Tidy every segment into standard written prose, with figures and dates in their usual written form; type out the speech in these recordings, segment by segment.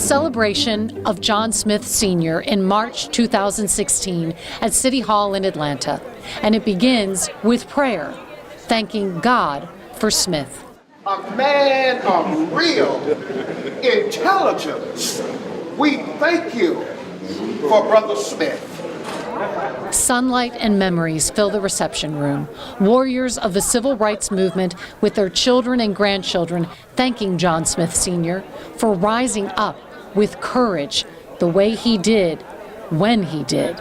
celebration of John Smith Sr. in March 2016 at City Hall in Atlanta. And it begins with prayer, thanking God for Smith. A man of real intelligence. We thank you for Brother Smith. Sunlight and memories fill the reception room. Warriors of the civil rights movement with their children and grandchildren thanking John Smith Sr. for rising up with courage the way he did, when he did.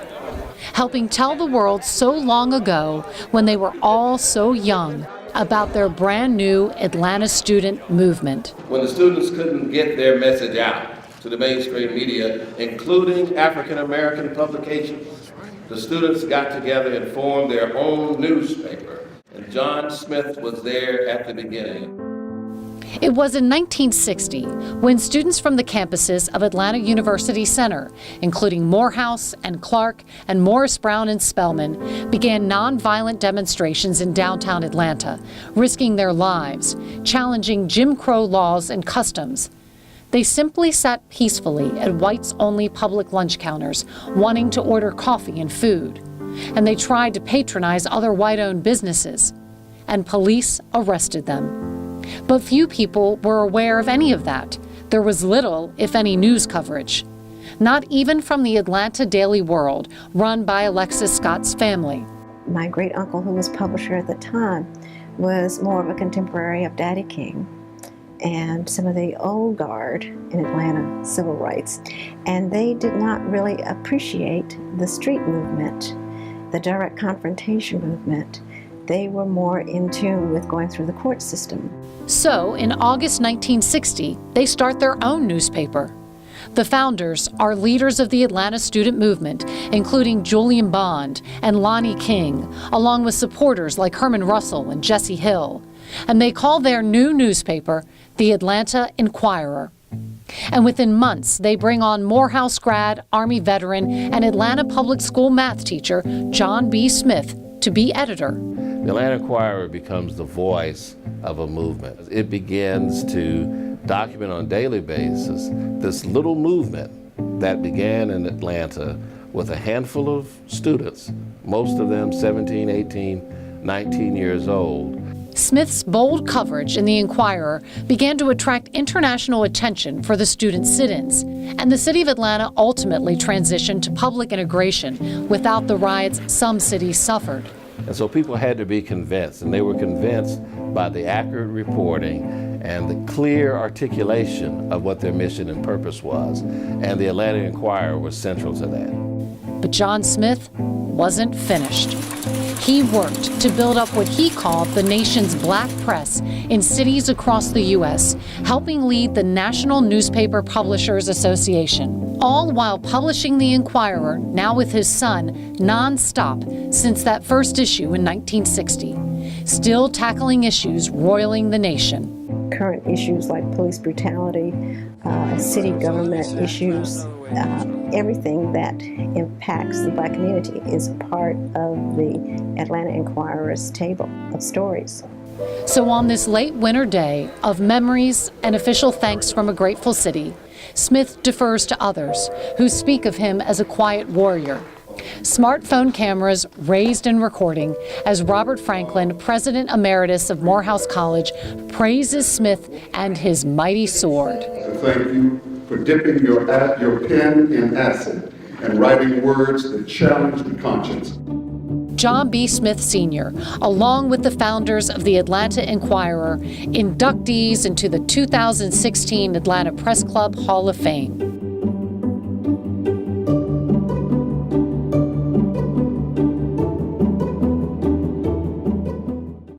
Helping tell the world so long ago, when they were all so young, about their brand new Atlanta student movement. When the students couldn't get their message out to the mainstream media, including African American publications, the students got together and formed their own newspaper, and John Smith was there at the beginning. It was in 1960 when students from the campuses of Atlanta University Center, including Morehouse and Clark and Morris Brown and Spelman, began nonviolent demonstrations in downtown Atlanta, risking their lives, challenging Jim Crow laws and customs. They simply sat peacefully at whites-only public lunch counters, wanting to order coffee and food. And they tried to patronize other white-owned businesses. And police arrested them. But few people were aware of any of that. There was little, if any, news coverage. Not even from the Atlanta Daily World, run by Alexis Scott's family. My great uncle, who was publisher at the time, was more of a contemporary of Daddy King and some of the old guard in Atlanta civil rights. And they did not really appreciate the street movement, the direct confrontation movement. They were more in tune with going through the court system. So, in August 1960, they start their own newspaper. The founders are leaders of the Atlanta student movement, including Julian Bond and Lonnie King, along with supporters like Herman Russell and Jesse Hill. And they call their new newspaper the Atlanta Inquirer. And within months, they bring on Morehouse grad, Army veteran, and Atlanta public school math teacher John B. Smith to be editor. The Atlanta Inquirer becomes the voice of a movement. It begins to document on a daily basis this little movement that began in Atlanta with a handful of students, most of them 17, 18, 19 years old. Smith's bold coverage in the Inquirer began to attract international attention for the student sit-ins, and the city of Atlanta ultimately transitioned to public integration without the riots some cities suffered. And so people had to be convinced, and they were convinced by the accurate reporting and the clear articulation of what their mission and purpose was. And the Atlanta Inquirer was central to that. But John Smith wasn't finished. He worked to build up what he called the nation's black press in cities across the U.S., helping lead the National Newspaper Publishers Association, all while publishing the Inquirer, now with his son, nonstop since that first issue in 1960, still tackling issues roiling the nation. Current issues like police brutality, city government issues, everything that impacts the black community is part of the Atlanta Inquirer's table of stories. So on this late winter day of memories and official thanks from a grateful city, Smith defers to others who speak of him as a quiet warrior. Smartphone cameras raised and recording as Robert Franklin, President Emeritus of Morehouse College, praises Smith and his mighty sword. Thank you for dipping your pen in acid and writing words that challenge the conscience. John B. Smith Sr., along with the founders of the Atlanta Inquirer, inductees into the 2016 Atlanta Press Club Hall of Fame.